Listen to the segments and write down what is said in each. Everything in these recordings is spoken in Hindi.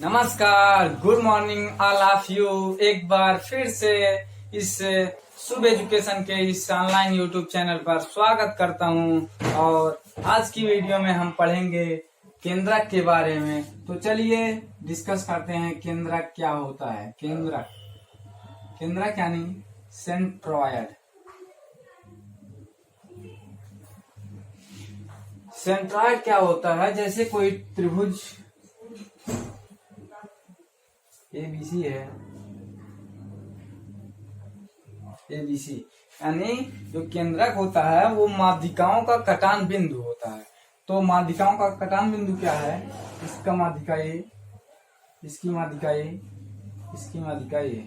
नमस्कार, good morning all of you. एक बार फिर से इस शुभ एजुकेशन के इस ऑनलाइन यूट्यूब चैनल पर स्वागत करता हूं। और आज की वीडियो में हम पढ़ेंगे केंद्रक के बारे में। तो चलिए डिस्कस करते हैं केंद्रक क्या होता है। केंद्रक यानी सेंट्रॉयड। सेंट्रॉयड क्या होता है? जैसे कोई त्रिभुज ABC है, ABC यानी जो केंद्रक होता है वो माध्यिकाओं का कटान बिंदु होता है। तो माध्यिकाओं का कटान बिंदु क्या है? इसका माध्यिका A, इसकी माध्यिका A, इसकी माध्यिका A।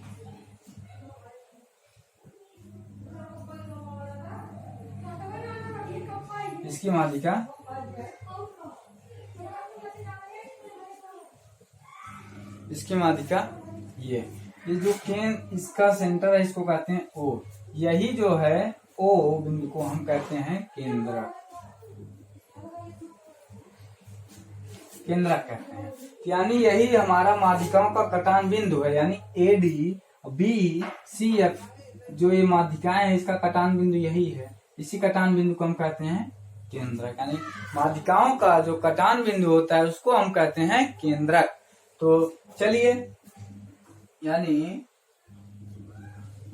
इसकी माध्यिका इसकी माध्यिका ये जो इसका सेंटर है इसको कहते हैं O। यही जो है O बिंदु को हम कहते हैं केंद्रक कहते हैं। यानी यही हमारा माध्यिकाओं का कटान बिंदु है। यानी AD, BCF जो ये माध्यिकाएं हैं इसका कटान बिंदु यही है। इसी कटान बिंदु को हम कहते हैं केंद्रक। यानी माध्यिकाओं का जो कटान बिंदु होता है उसको हम कहते हैं केंद्रक। तो चलिए, यानी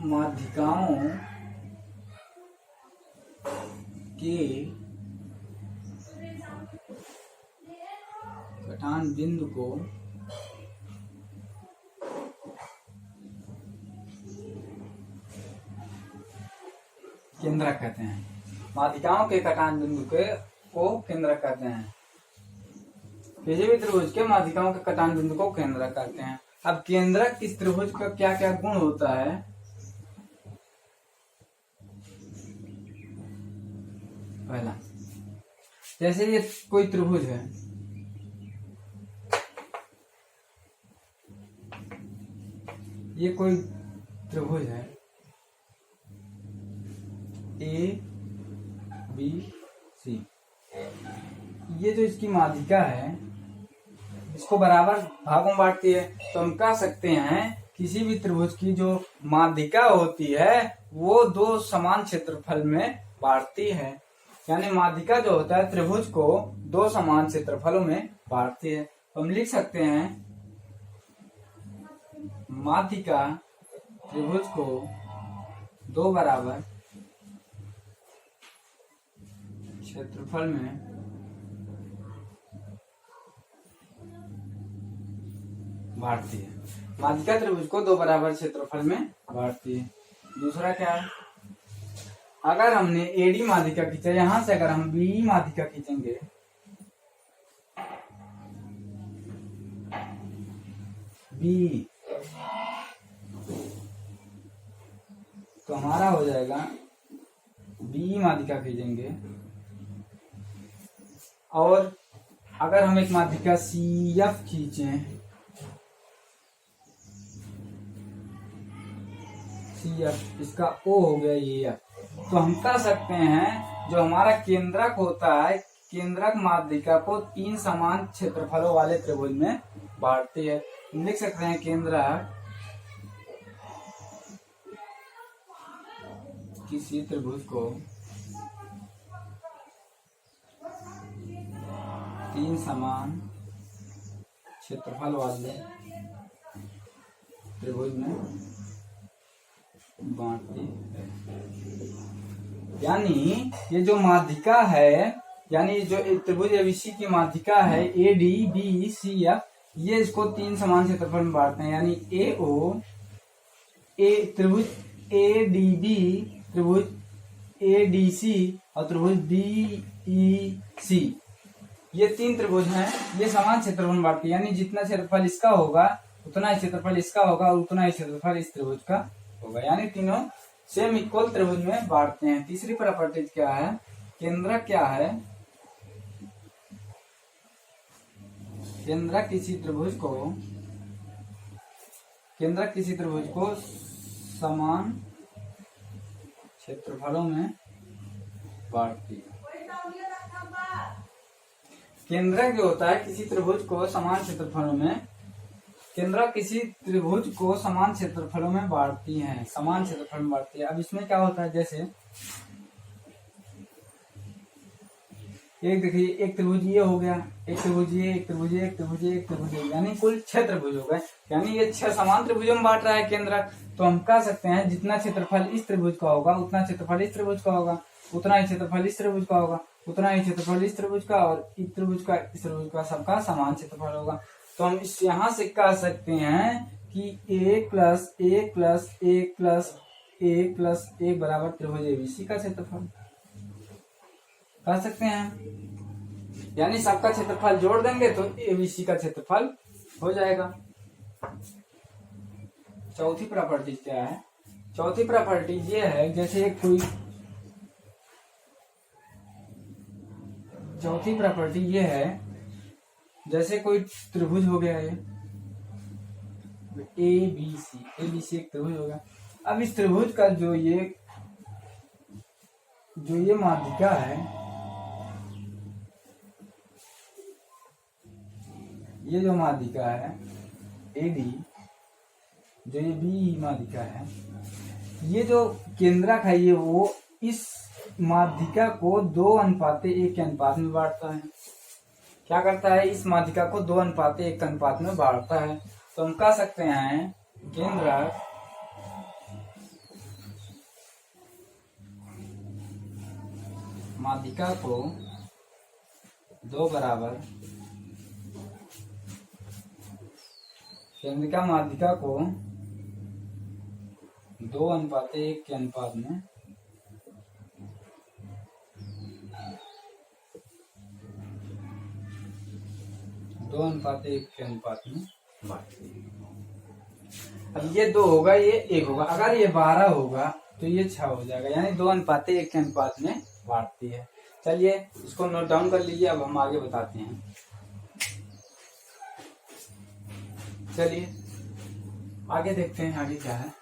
माध्यिकाओं के कटान बिंदु को केंद्रक कहते हैं। माध्यिकाओं के कटान बिंदु को केंद्रक कहते हैं। किसी भी त्रिभुज के माध्यिकाओं के कटान बिंदु को केंद्रक कहते हैं। अब केंद्रक इस त्रिभुज का क्या क्या गुण होता है? पहला, जैसे ये कोई त्रिभुज है, ये कोई त्रिभुज है ABC। ये जो इसकी माध्यिका है इसको बराबर भागों में बांटती है। तो हम कह सकते हैं किसी भी त्रिभुज की जो माध्यिका होती है वो दो समान क्षेत्रफल में बांटती है। यानी माध्यिका जो होता है त्रिभुज को दो समान क्षेत्रफलों में बांटती है। तो हम लिख सकते हैं माध्यिका त्रिभुज को दो बराबर क्षेत्रफल में बांटती है। माध्यिका त्रिभुज को दो बराबर क्षेत्रफल में बांटती है। दूसरा क्या है? अगर हमने AD माध्यिका खींचा, यहां से अगर हम BE माध्यिका खींचेंगे BE, तो हमारा हो जाएगा BE माध्यिका खींचेंगे। और अगर हम एक माध्यिका CF खींचे, CF इसका O हो गया ये F, तो हम कह सकते हैं जो हमारा केंद्रक होता है, केंद्रक माध्यिका को तीन समान क्षेत्रफलों वाले त्रिभुज में बांटती है। लिख सकते हैं केंद्रक किसी त्रिभुज को तीन समान क्षेत्रफल वाले त्रिभुज में बांटती है। यानी ये जो माध्यिका है, यानी जो त्रिभुज ABC की माध्यिका है AD, BCF, ये इसको तीन समान क्षेत्रफल में बांटते हैं। यानी AO, त्रिभुज ADB, त्रिभुज ADC और त्रिभुज BEC, ये तीन त्रिभुज हैं, ये समान क्षेत्रफल में बांटती है। यानी जितना क्षेत्रफल इसका होगा उतना ही क्षेत्रफल इसका होगा और उतना ही क्षेत्रफल इस त्रिभुज का होगा। यानी तीनों सेम इक्वल त्रिभुज में बांटते हैं। तीसरी प्रॉपर्टी क्या है? केंद्रक क्या है? केंद्रक किसी त्रिभुज को समान क्षेत्रफलों में बांटती है। केंद्रक जो होता है किसी त्रिभुज को समान क्षेत्रफलों में केंद्रक किसी त्रिभुज को समान क्षेत्रफलों में बांटती हैं, समान क्षेत्रफल में बांटती है। अब इसमें क्या होता है, जैसे एक देखिए, एक त्रिभुज ये हो गया, एक त्रिभुज ये, एक त्रिभुज ये, एक त्रिभुज ये, एक त्रिभुज ये, यानी कुल 6 त्रिभुज हो गए। यानी ये 6 समान त्रिभुजों में बांट रहा है केंद्रक। तो हम कह सकते हैं जितना क्षेत्रफल इस त्रिभुज का होगा उतना क्षेत्रफल इस त्रिभुज का होगा, उतना ही क्षेत्रफल इस त्रिभुज का होगा, उतना ही क्षेत्रफल इस त्रिभुज का, और इस त्रिभुज का, इस त्रिभुज का, सबका समान क्षेत्रफल होगा। तो हम इस यहाँ से कह सकते हैं कि 1 + 1 + 1 + 1 + 1 बराबर त्रिभुज एबीसी का क्षेत्रफल कह सकते हैं। यानी सबका क्षेत्रफल जोड़ देंगे तो एबीसी का क्षेत्रफल हो जाएगा। चौथी प्रॉपर्टी क्या है? चौथी प्रॉपर्टी ये है, जैसे कोई, चौथी प्रॉपर्टी ये है, जैसे कोई त्रिभुज हो गया है एबीसी, एबीसी एक त्रिभुज हो गया। अब इस त्रिभुज का जो ये माध्यिका है, ये जो माध्यिका है एडी, जो ये बी माध्यिका है, ये जो केंद्रक है, ये वो इस माध्यिका को 2:1 के अनुपात में बांटता है। क्या करता है? इस माध्यिका को 2:1 के अनुपात में बांटता है। तो हम कह सकते हैं केंद्रक माध्यिका को 2 बराबर, केंद्रिका माध्यिका को 2:1 के अनुपात में बांटती है। अब ये 2 होगा, ये 1 होगा, अगर ये 12 होगा तो ये 6 हो जाएगा, यानी 2:1 के अनुपात में बांटती है। चलिए इसको नोट डाउन कर लीजिए, अब हम आगे बताते हैं। चलिए आगे देखते हैं आगे क्या है।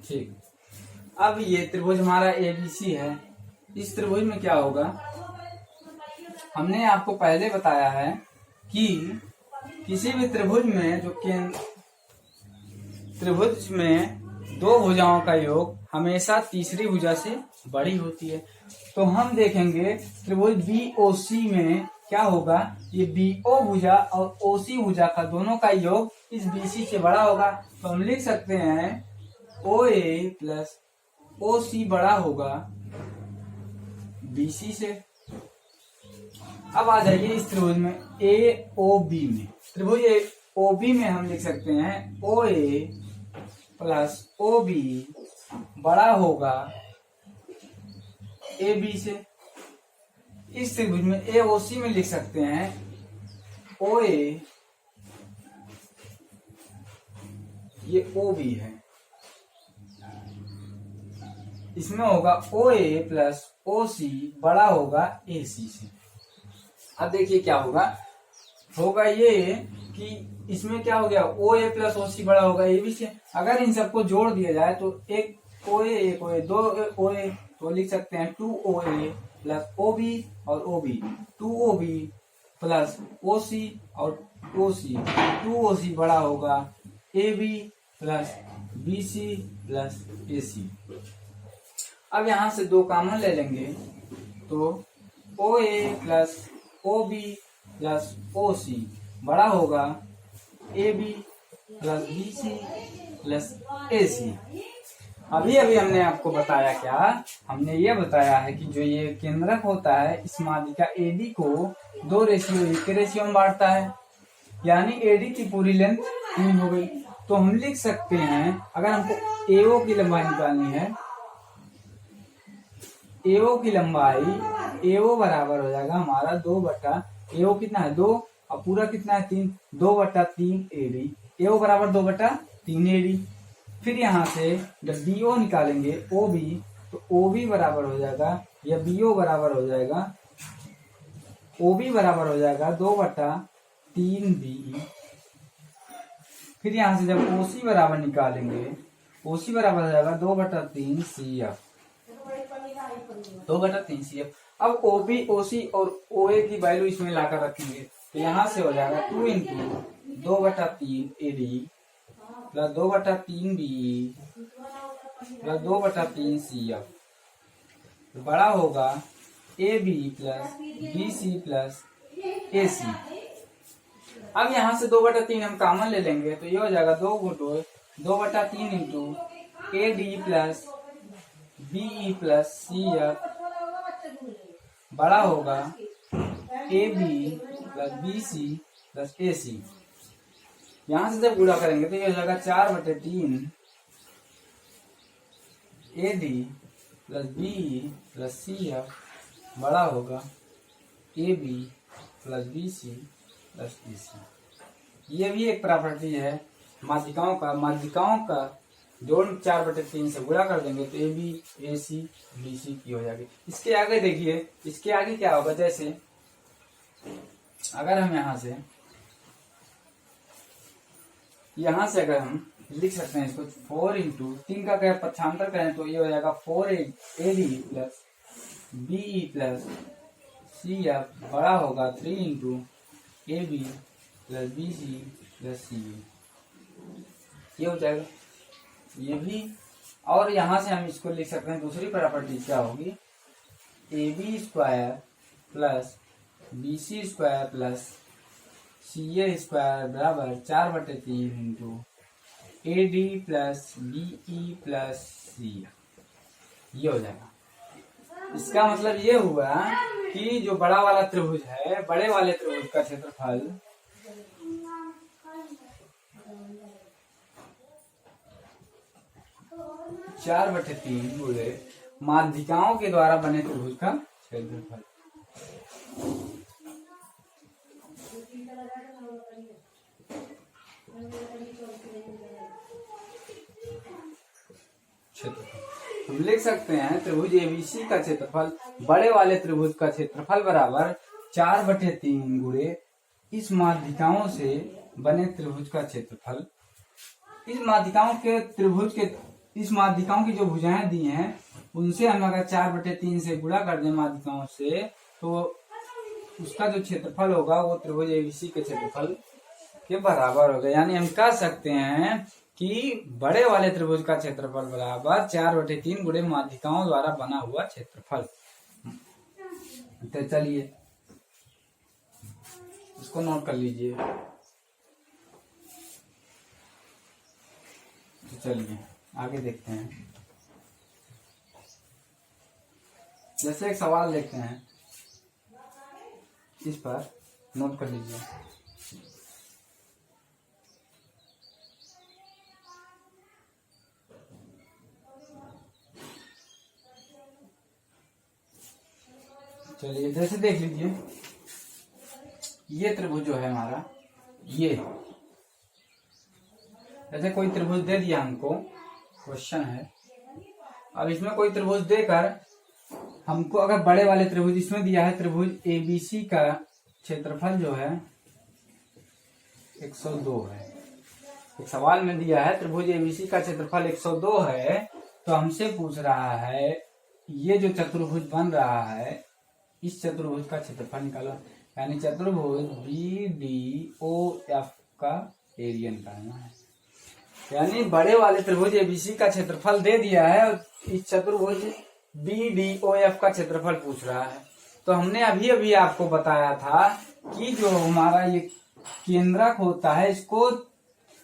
ठीक, अब ये त्रिभुज हमारा एबीसी है। इस त्रिभुज में क्या होगा, हमने आपको पहले बताया है कि किसी भी त्रिभुज में जो त्रिभुज में 2 भुजाओं का योग हमेशा तीसरी भुजा से बड़ी होती है। तो हम देखेंगे त्रिभुज बीओसी में क्या होगा, ये बीओ भुजा और ओसी भुजा का दोनों का योग इस बीसी से बड़ा होगा। तो हम लिख सकते हैं OA + OC बड़ा होगा BC से। अब आ जाइए इस त्रिभुज में AOB में, त्रिभुज OB में हम लिख सकते हैं OA + OB बड़ा होगा AB से। इस त्रिभुज में AOC में लिख सकते हैं OA, ये OB है, इसमें होगा OA + OC बड़ा होगा AC से। अब देखिए क्या होगा ये कि इसमें क्या हो गया, OA + OC बड़ा होगा AB से। अगर इन सबको जोड़ दिया जाए तो एक OA, एक OA, 2 OA, तो लिख सकते हैं 2OA + OB और OB, 2OB + OC और OC, 2OC बड़ा होगा AB + BC + AC। अब यहां से 2 कॉमन ले लेंगे तो OA + OB + OC बड़ा होगा AB + BC + AC। अभी हमने आपको बताया क्या, हमने ये बताया है कि जो ये केंद्रक होता है इस माध्यिका AD को 2:1 के रेशियो में बांटता है, यानी AD की पूरी लेंथ 3 हो गई। तो हम लिख सकते हैं, अगर हमको AO की लंबाई निकालनी है, AO की लंबाई, AO बराबर हो जाएगा हमारा 2 बटा, AO कितना है 2 और पूरा कितना है 3, 2/3 AD। AO बराबर 2/3 AD। फिर यहाँ से जब BO निकालेंगे OB, तो OB बराबर हो जाएगा या BO बराबर हो जाएगा, OB बराबर हो जाएगा 2/3 BE। फिर यहाँ से जब OC बराबर निकालेंगे, OC बराबर हो जाएगा 2/3 CF, 2/3 CF। अब OB, OC और OA की वैल्यू इसमें लाकर रखेंगे, तो यहाँ से हो जाएगा 2 × 2/3 AD plus 2/3 BE plus 2/3 CF, तो बड़ा होगा AB plus BC plus AC। अब यहाँ से 2/3 हम कॉमन ले लेंगे, तो ये हो जाएगा 2/3 into AD plus BE plus CF, बड़ा होगा AB plus BC plus AC। यहाँ से जब गुणा करेंगे तो ये हो जाएगा 4/3 AD plus BE plus CF, बड़ा होगा AB plus BC plus AC। ये भी एक प्रॉपर्टी है माध्यिकाओं का जोड़ 4/3 से गुणा कर देंगे तो AB AC BC की हो जाएगी। इसके आगे देखिए, इसके आगे क्या होगा, जैसे अगर हम यहाँ से अगर हम लिख सकते हैं इसको 4 × 3 का अगर पक्षांतर करें तो ये हो जाएगा 4AD plus BE plus CF, बड़ा होगा 3 × AB plus BC plus CE, ये हो जाएगा ये भी। और यहाँ से हम इसको लिख सकते हैं, दूसरी प्रॉपर्टी क्या होगी, AB square plus BC square plus CA square बराबर 4/3 into AD plus BE plus CF, ये हो जाएगा। इसका मतलब ये हुआ कि जो बड़ा वाला त्रिभुज है, बड़े वाले त्रिभुज का क्षेत्रफल 4/3 गुणे माध्यिकाओं के द्वारा बने त्रिभुज का क्षेत्रफल। हम लिख सकते हैं त्रिभुज ABC का क्षेत्रफल बड़े वाले त्रिभुज का क्षेत्रफल बराबर 4/3 गुणे इस माध्यिकाओं से बने त्रिभुज का क्षेत्रफल। इस माध्यिकाओं की जो भुजाएं दी हैं उनसे हम अगर 4/3 से गुणा कर दें माध्यिकाओं से, तो उसका जो क्षेत्रफल होगा वो त्रिभुज ABC के क्षेत्रफल के बराबर होगा। यानी हम कह सकते हैं कि बड़े वाले त्रिभुज का क्षेत्रफल बराबर 4/3 गुणे माध्यिकाओं द्वारा बना हुआ क्षेत्रफल। तो चलिए इसको नोट कर लीजिए। तो चलिए आगे देखते हैं। जैसे एक सवाल देखते हैं, इस पर नोट कर लीजिए। चलिए जैसे देख लीजिए, ये त्रिभुज जो है हमारा, ये जैसे कोई त्रिभुज दे दिया हमको, क्वेश्चन है। अब इसमें कोई त्रिभुज देकर हमको अगर बड़े वाले त्रिभुज इसमें दिया है, त्रिभुज ABC का क्षेत्रफल जो है 102 है। एक सवाल में दिया है त्रिभुज ABC का क्षेत्रफल 102 है, तो हमसे पूछ रहा है ये जो चतुर्भुज बन रहा है इस चतुर्भुज का क्षेत्रफल निकालो। यानी चतुर्भुज BDOF का एरिया निकालना है। यानी बड़े वाले त्रिभुज ABC का क्षेत्रफल दे दिया है और इस चतुर्भुज BDOF का क्षेत्रफल पूछ रहा है। तो हमने अभी अभी आपको बताया था कि जो हमारा ये केंद्रक होता है इसको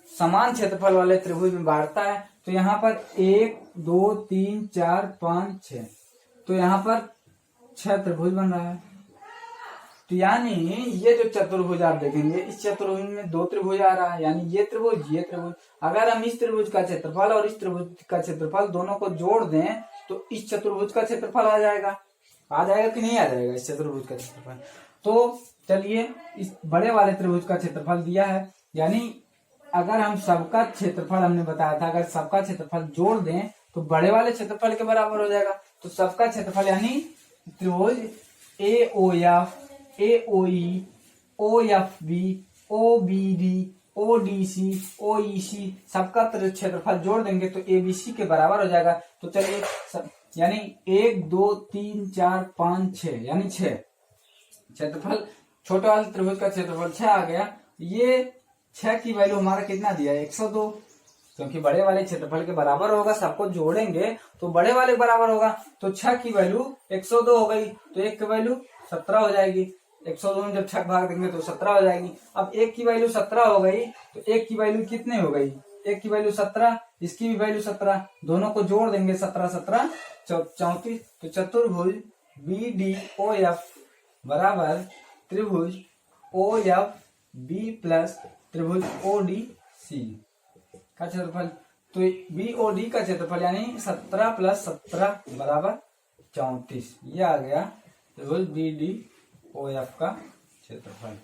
समान क्षेत्रफल वाले त्रिभुज में बांटता है। तो यहाँ पर 1 2 3 4 5 6, तो यहाँ पर 6 त्रिभुज बन रहा है। तो यानी ये जो चतुर्भुज आप देखेंगे, इस चतुर्भुज में 2 त्रिभुज आ रहा है, यानी ये त्रिभुज। अगर हम इस त्रिभुज का क्षेत्रफल और इस त्रिभुज का क्षेत्रफल दोनों को जोड़ दें तो इस चतुर्भुज का क्षेत्रफल आ जाएगा कि नहीं आ जाएगा इस चतुर्भुज का क्षेत्रफल। तो चलिए इस बड़े वाले त्रिभुज का क्षेत्रफल दिया है, यानी अगर हम सबका क्षेत्रफल, हमने बताया था, अगर सबका क्षेत्रफल जोड़ दें तो बड़े वाले क्षेत्रफल के बराबर हो जाएगा। तो सबका क्षेत्रफल यानी त्रिभुज A O F, A O E, O F B, O B D, O D C, O E C, सबका क्षेत्रफल जोड़ देंगे तो ए बी सी के बराबर हो जाएगा। तो चलिए यानी 1 2 3 4 5 6 यानी 6 क्षेत्रफल, छोटे वाले त्रिभुज का क्षेत्रफल 6 आ गया। ये 6 की वैल्यू हमारा कितना दिया है? 102, क्योंकि बड़े वाले क्षेत्रफल के बराबर होगा, सबको जोड़ेंगे तो बड़े वाले के बराबर होगा। तो 6 की वैल्यू 102 हो गई, तो 1 की वैल्यू 17 हो जाएगी। 102 में जब 6 भाग देंगे तो 17 हो जाएगी। अब 1 की वैल्यू 17 हो गई तो 1 की वैल्यू कितने हो गई? 1 की वैल्यू 17, इसकी भी वैल्यू 17, दोनों को जोड़ देंगे 17 17 34। तो चतुर्भुज बी डी ओ एफ बराबर त्रिभुज ओ एफ बी प्लस त्रिभुज ओ डी सी का क्षेत्रफल। तो बी ओ डी का क्षेत्रफल यानी 17 प्लस 17 बराबर 34, ये आ गया त्रिभुज बी डी ओ एफ का क्षेत्रफल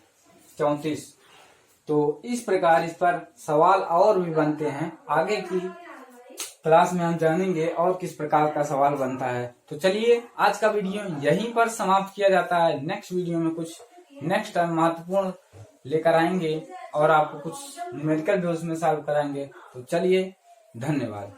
34। तो इस प्रकार इस पर सवाल और भी बनते हैं, आगे की क्लास में हम जानेंगे और किस प्रकार का सवाल बनता है। तो चलिए आज का वीडियो यहीं पर समाप्त किया जाता है। नेक्स्ट वीडियो में कुछ नेक्स्ट टाइम महत्वपूर्ण लेकर आएंगे और आपको कुछ न्यूमेरिकल भी उसमें सॉल्व कराएंगे। तो चलिए, धन्यवाद।